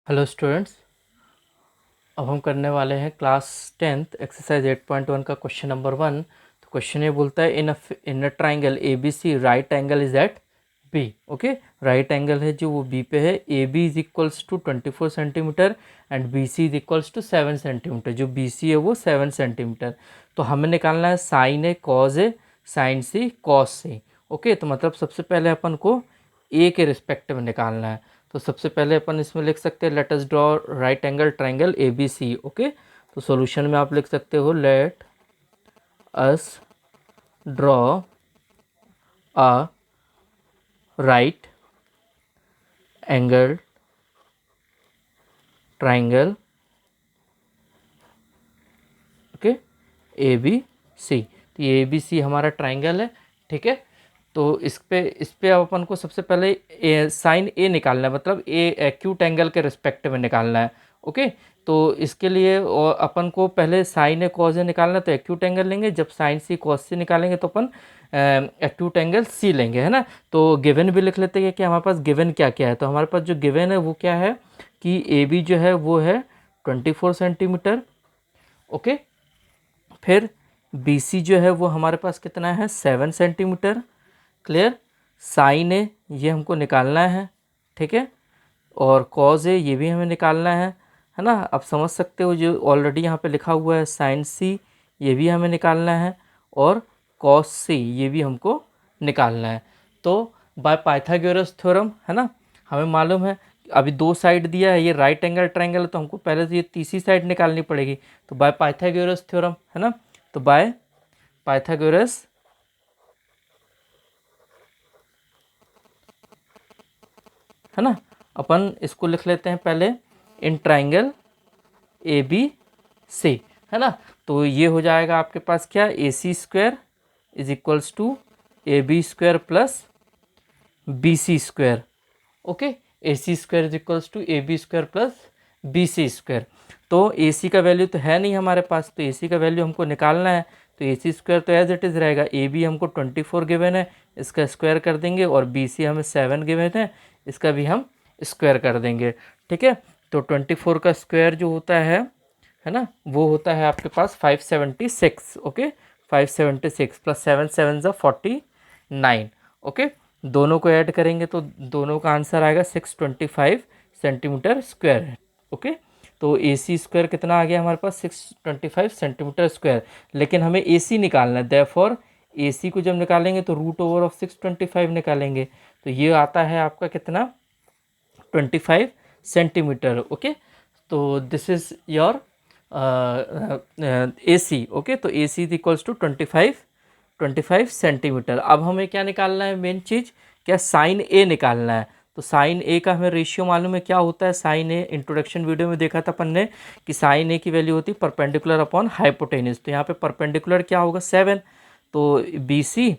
Hello students, अब हम करने वाले हैं क्लास 10th एक्सरसाइज 8.1 का क्वेश्चन नंबर 1। तो क्वेश्चन ये बोलता है in a triangle A B C right angle is at B. Okay, right angle है जो वो बी पे है। A B is equals to 24 centimetre and B C is equals to 7 centimetre. जो बी सी है वो 7 सेंटीमीटर। तो हमें निकालना है sine A, sine C, cos C. Okay, तो मतलब सबसे पहले अपन को ए के रिस्पेक्ट में निकालना है। तो सबसे पहले अपन इसमें लिख सकते हैं let us draw right angle triangle A B C. Okay, तो सॉल्यूशन में आप लिख सकते हो let us draw a right angle triangle, okay, A B C. तो ये ए बी सी हमारा ट्रायंगल है। ठीक है, तो इस पे अब अपन को सबसे पहले साइन ए निकालना है, मतलब ए एक्यूट एंगल के रिस्पेक्ट में निकालना है। ओके, तो इसके लिए अपन को पहले साइन ए कॉस ए निकालना है, तो एक्यूट एंगल लेंगे। जब साइन सी कॉस सी निकालेंगे तो अपन एक्यूट एंगल सी लेंगे, है ना। तो गिवन भी लिख लेते हैं कि हमारे पास गिवन क्या क्या है। तो हमारे पास जो गिवन है वो क्या है कि ए बी जो है वो है 24 सेंटीमीटर। ओके, फिर बी सी जो है वो हमारे पास कितना है 7 सेंटीमीटर। क्लियर, साइन ए ये हमको निकालना है। ठीक है, और कॉज ए ये भी हमें निकालना है ना। आप समझ सकते हो जो ऑलरेडी यहाँ पे लिखा हुआ है साइन सी ये भी हमें निकालना है, और कॉस सी ये भी हमको निकालना है। तो बाय पाइथागोरस थ्योरम, है ना, हमें मालूम है अभी दो साइड दिया है, ये राइट एंगल ट्रायंगल है, तो हमको पहले से ये तीसरी साइड निकालनी पड़ेगी। तो बाय पाइथागोरस थ्योरम, है ना, तो बाय पाइथागोरस, है ना, अपन इसको लिख लेते हैं पहले इन ट्राइंगल ए बी सी, है ना। तो ये हो जाएगा आपके पास क्या, A C square is equals to A B square plus B C square. Okay, A C square is equals to A B square plus B C square. तो ए सी का वैल्यू तो है नहीं हमारे पास, तो ए सी का वैल्यू हमको निकालना है। तो ए सी स्क्वायर तो एज इट इज़ रहेगा। ए बी हमको 24 गिवन है, इसका स्क्वायर कर देंगे, और बी सी हमें 7 गिवन है, इसका भी हम स्क्वायर कर देंगे। ठीक है, तो 24 का स्क्वायर जो होता है ना, वो होता है आपके पास 576। ओके, 576 प्लस 7 7 ज़ा 49। ओके, दोनों को ऐड करेंगे तो दोनों का आंसर आएगा 625 सेंटीमीटर स्क्वायर है। ओके, तो ए सी स्क्वायर कितना आ गया हमारे पास 625 सेंटीमीटर स्क्वायर। लेकिन हमें ए सी निकालना है, देयरफॉर ए सी को जब निकालेंगे तो रूट ओवर ऑफ 625 निकालेंगे। तो ये आता है आपका कितना 25 सेंटीमीटर। ओके, तो this is your A C. Okay, तो A C is equals to 25 centimetre. अब हमें क्या निकालना है, मेन चीज़ क्या, साइन ए निकालना है। तो साइन ए का हमें रेशियो मालूम है क्या होता है। साइन ए इंट्रोडक्शन वीडियो में देखा था अपन ने कि साइन ए की वैल्यू होती है परपेंडिकुलर अपॉन हाइपोटेन्यूज। तो यहाँ पे परपेंडिकुलर क्या होगा 7, तो बी सी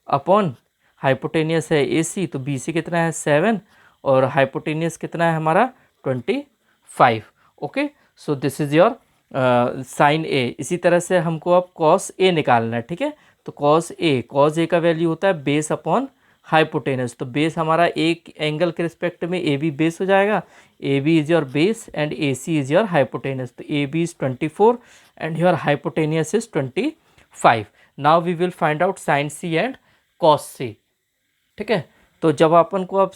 अपॉन हाइपोटेनियस है ए सी, तो बी सी कितना है 7 और हाइपोटेनियस कितना है हमारा 25। Okay, so this is your sine A. इसी तरह से हमको अब कॉस ए निकालना है। ठीक है, तो कॉस ए का वैल्यू होता है बेस अपॉन हाइपोटेनस। तो बेस हमारा एक एंगल के रिस्पेक्ट में ए बी बेस हो जाएगा। A B is your base and A C is your hypotenuse. तो A B is 24 and your hypotenuse is 25। Now we will find out sine C and cos C. ठीक है, तो जब अपन को अब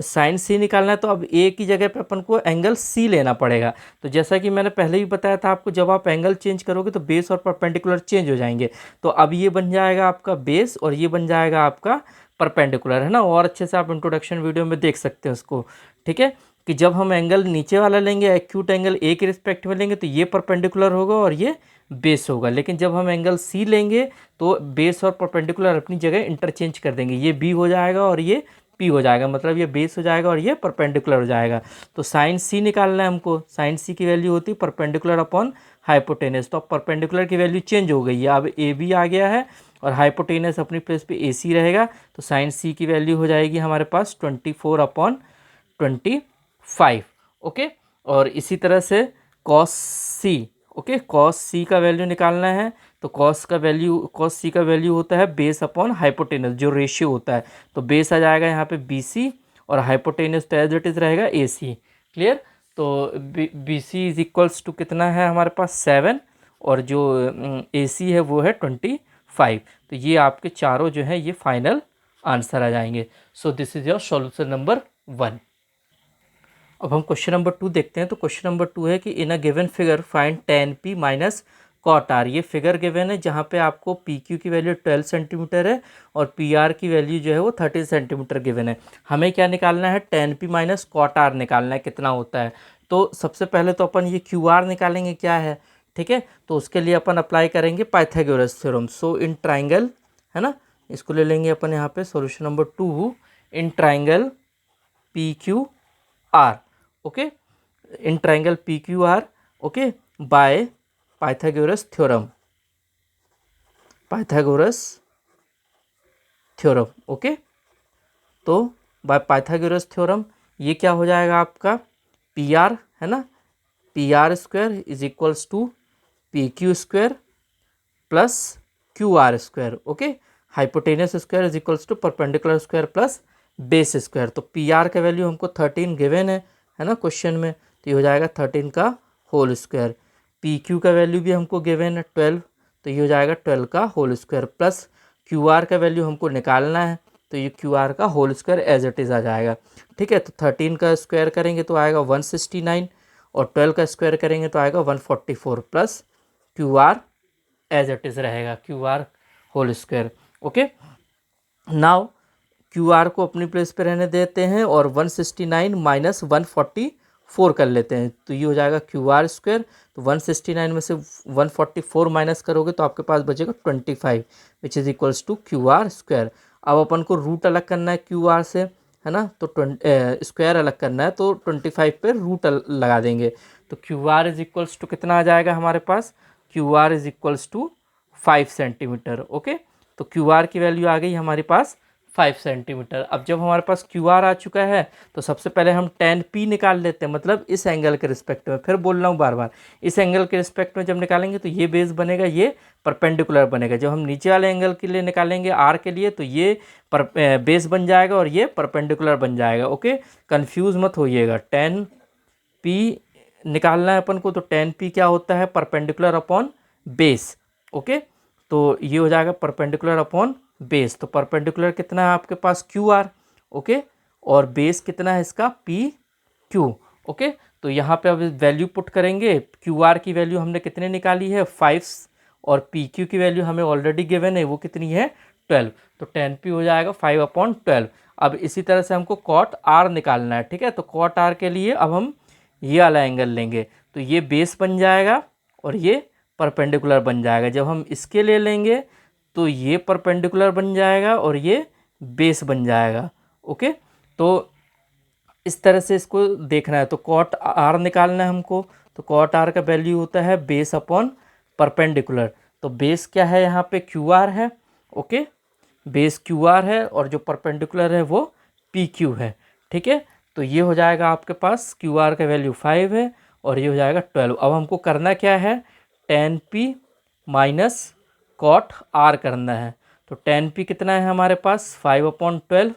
sign सी निकालना है तो अब ए की जगह पे अपन को एंगल सी लेना पड़ेगा। तो जैसा कि मैंने पहले ही बताया था आपको, जब आप एंगल चेंज करोगे तो बेस और परपेंडिकुलर चेंज हो जाएंगे। तो अब ये बन जाएगा आपका बेस और ये बन जाएगा आपका परपेंडिकुलर, है ना। और अच्छे से आप इंट्रोडक्शन वीडियो में देख सकते हैं उसको। ठीक है, कि जब हम एंगल नीचे वाला लेंगे, एक्यूट एंगल ए के रिस्पेक्ट में लेंगे, तो ये परपेंडिकुलर होगा और ये बेस होगा। लेकिन जब हम एंगल सी लेंगे तो बेस और परपेंडिकुलर अपनी जगह इंटरचेंज कर देंगे। ये बी हो जाएगा और ये पी हो जाएगा, मतलब ये बेस हो जाएगा और ये परपेंडिकुलर हो जाएगा। तो साइन सी निकालना है हमको। साइन सी की वैल्यू होती है परपेंडिकुलर अपॉन हाइपोटेनस। तो अब परपेंडिकुलर की वैल्यू चेंज हो गई है, अब ए बी आ गया है और हाइपोटेनस अपनी प्लेस पे ए सी रहेगा। तो साइन सी की वैल्यू हो जाएगी हमारे पास 24 अपॉन 25। ओके, और इसी तरह से कॉस सी। ओके, कॉस सी का वैल्यू निकालना है। तो कॉस सी का वैल्यू होता है बेस अपॉन हाइपोटेनस, जो रेशियो होता है। तो बेस आ जाएगा यहाँ पे बी सी और हाइपोटेनस तो एज इट इज़ रहेगा ए सी। क्लियर, तो B C is equals to कितना है हमारे पास 7 और जो ए सी है वो है 25। तो ये आपके चारों जो है ये फाइनल आंसर आ जाएंगे। So this is your solution number 1। अब हम क्वेश्चन नंबर 2 देखते हैं। तो क्वेश्चन नंबर 2 है कि in a given figure find tan p minus cot R. ये फिगर गिवन है जहाँ पे आपको पी क्यू की वैल्यू 12 सेंटीमीटर है और पी आर की वैल्यू जो है वो 13 सेंटीमीटर गिवन है। हमें क्या निकालना है, tan p minus cot R निकालना है, कितना होता है। तो सबसे पहले तो अपन ये क्यू आर निकालेंगे क्या है, ठीक है। तो उसके लिए अपन अप्लाई करेंगे Pythagoras theorem. So in triangle, है ना, इसको ले लेंगे अपन यहाँ पे solution number 2, in triangle P Q R, okay, in triangle P Q R, okay, by Pythagoras theorem, Pythagoras theorem, okay. तो बाय पाइथागोरस थ्योरम ये क्या हो जाएगा आपका, पी आर, है ना, P R square is equals to P Q square plus Q R square, okay. Hypotenuse square is equals to perpendicular square plus base square. तो P R का value हमको 13 गिवन है ना क्वेश्चन में, तो ये हो जाएगा 13 का होल स्क्वायर। पी क्यू का वैल्यू भी हमको गिवन है 12, तो ये हो जाएगा 12 का whole square plus Q R का वैल्यू हमको निकालना है, तो ये क्यू आर का whole square as it is आ जाएगा, ठीक है। तो 13 का स्क्वायर करेंगे तो आएगा 169 और 12 का स्क्वायर करेंगे तो आएगा 144 plus Q R as it is रहेगा, Q R whole square, okay. Now Q R को अपनी प्लेस पे रहने देते हैं और 169 माइनस 144 कर लेते हैं, तो ये हो जाएगा क्यू आर स्क्वायर। तो 169 में से 144 माइनस करोगे तो आपके पास बचेगा 25 which is equals to Q R square. अब अपन को रूट अलग करना है क्यू आर से, है ना, तो स्क्वायर अलग करना है, तो 25 पे रूट लगा देंगे, तो Q R is equals to कितना आ जाएगा हमारे पास, Q R is equals to 5 centimetre, okay. तो क्यू आर की वैल्यू आ गई हमारे पास 5 सेंटीमीटर। अब जब हमारे पास क्यू आर आ चुका है तो सबसे पहले हम tan p निकाल लेते हैं, मतलब इस एंगल के रिस्पेक्ट में। फिर बोल रहा हूँ बार बार, इस एंगल के रिस्पेक्ट में जब निकालेंगे तो ये बेस बनेगा, ये परपेंडिकुलर बनेगा। जब हम नीचे वाले एंगल के लिए निकालेंगे आर के लिए तो ये बेस बन जाएगा और ये परपेंडिकुलर बन जाएगा, ओके। कन्फ्यूज़ मत होइएगा, tan p निकालना है अपन को, तो tan p क्या होता है, परपेंडिकुलर अपॉन बेस, ओके। तो ये हो जाएगा परपेंडिकुलर अपॉन बेस। तो परपेंडिकुलर कितना है आपके पास क्यू आर, ओके, और बेस कितना है इसका पी क्यू, ओके। तो यहाँ पे अब वैल्यू पुट करेंगे, क्यू आर की वैल्यू हमने कितने निकाली है 5 और पी क्यू की वैल्यू हमें ऑलरेडी गिवन है, वो कितनी है 12। तो tan p हो जाएगा 5/12। अब इसी तरह से हमको कॉट आर निकालना है, ठीक है। तो कॉट आर के लिए अब हम ये वाला एंगल लेंगे, तो ये बेस बन जाएगा और ये परपेंडिकुलर बन जाएगा। जब हम इसके ले लेंगे तो ये परपेंडिकुलर बन जाएगा और ये बेस बन जाएगा, ओके। तो इस तरह से इसको देखना है। तो कॉट आर निकालना है हमको, तो कॉट आर का वैल्यू होता है बेस अपॉन परपेंडिकुलर। तो बेस क्या है यहाँ पे क्यू आर है, ओके, बेस क्यू आर है और जो परपेंडिकुलर है वो पी क्यू है, ठीक है। तो ये हो जाएगा आपके पास क्यू आर का वैल्यू 5 है और ये हो जाएगा 12। अब हमको करना क्या है, tan p minus cot R करना है। तो tan p कितना है हमारे पास 5/12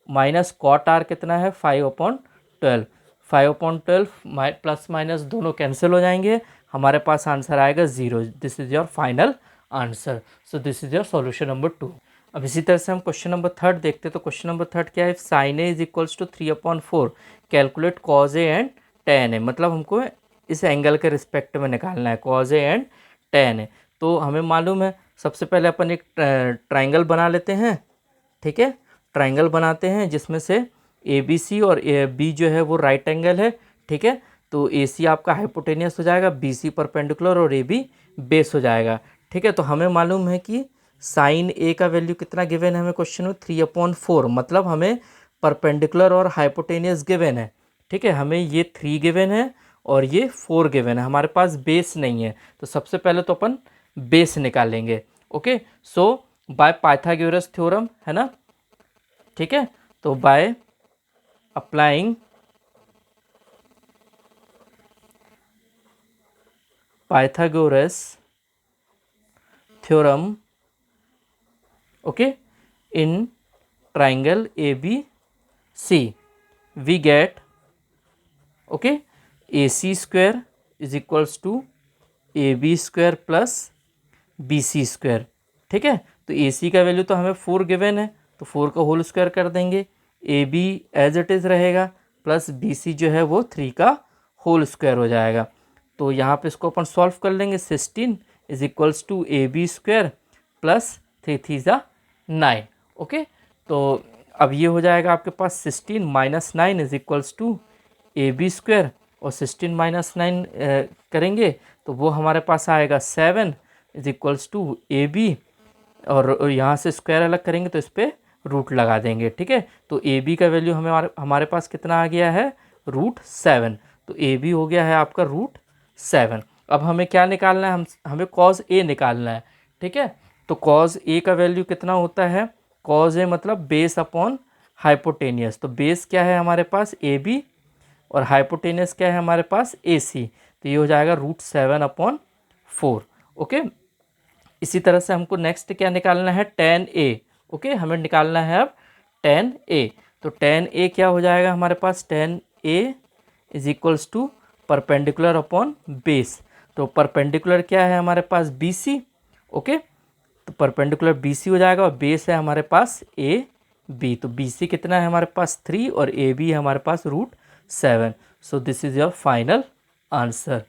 माइनस कॉट आर कितना है 5/12। 5/12 प्लस माइनस दोनों कैंसिल हो जाएंगे, हमारे पास आंसर आएगा 0। This is your final answer. So this is your solution number 2। अब इसी तरह से हम क्वेश्चन नंबर 3 देखते हैं। तो क्वेश्चन नंबर 3 क्या है, if sine A is equals to 3/4 calculate cos A and tan A. मतलब हमको इस एंगल के रिस्पेक्ट में निकालना है cos A and tan A. तो हमें मालूम है, सबसे पहले अपन एक ट्राइंगल बना लेते हैं, ठीक है। ट्राइंगल बनाते हैं जिसमें से ए बी सी और बी जो है वो राइट एंगल है, ठीक है। तो ए सी आपका हाइपोटेनियस हो जाएगा, बी सी परपेंडिकुलर और ए बी बेस हो जाएगा, ठीक है। तो हमें मालूम है कि साइन ए का वैल्यू कितना गिवन है हमें क्वेश्चन में 3/4, मतलब हमें परपेंडिकुलर और हाइपोटेनियस गिवन है, ठीक है। हमें ये 3 गिवन है और ये 4 गिवन है, हमारे पास बेस नहीं है। तो सबसे पहले तो अपन बेस निकालेंगे, okay. So by Pythagoras theorem, है ना, ठीक है। तो by applying Pythagoras theorem, okay, in triangle A B C we get, okay, A C square is equals to A B square plus B C square. ठीक है, तो A सी का value तो हमें 4 गिवन है, तो 4 का होल स्क्वायर कर देंगे, A B as it is रहेगा, प्लस बी सी जो है वो 3 का होल स्क्वायर हो जाएगा। तो यहाँ पे इसको अपन सॉल्व कर लेंगे। 16 is equals to A B square plus 3 three ज़ा 9। ओके, तो अब ये हो जाएगा आपके पास 16 minus 9 is equals to A B square, और 16 माइनस 9 करेंगे तो वो हमारे पास आएगा 7 is equals to A B, और यहाँ से स्क्वायर अलग करेंगे तो इस पर रूट लगा देंगे। ठीक है, तो ए बी का वैल्यू हमारे पास कितना आ गया है, √7। तो ए बी हो गया है आपका √7। अब हमें क्या निकालना है, हमें कॉज ए निकालना है। ठीक है, तो कॉज ए का वैल्यू कितना होता है, कॉज ए मतलब बेस अपॉन हाइपोटेनियस। तो बेस क्या है हमारे पास ए बी, और हाइपोटेनियस क्या है हमारे पास ए सी, तो ये हो जाएगा √7/4। ओके, इसी तरह से हमको नेक्स्ट क्या निकालना है, tan a। ओके, हमें निकालना है अब tan a। तो tan a क्या हो जाएगा हमारे पास, tan a is equals to perpendicular upon base. तो परपेंडिकुलर क्या है हमारे पास BC। ओके, तो परपेंडिकुलर BC हो जाएगा, और बेस है हमारे पास AB। तो BC कितना है हमारे पास 3, और AB है हमारे पास √7। So this is your final answer.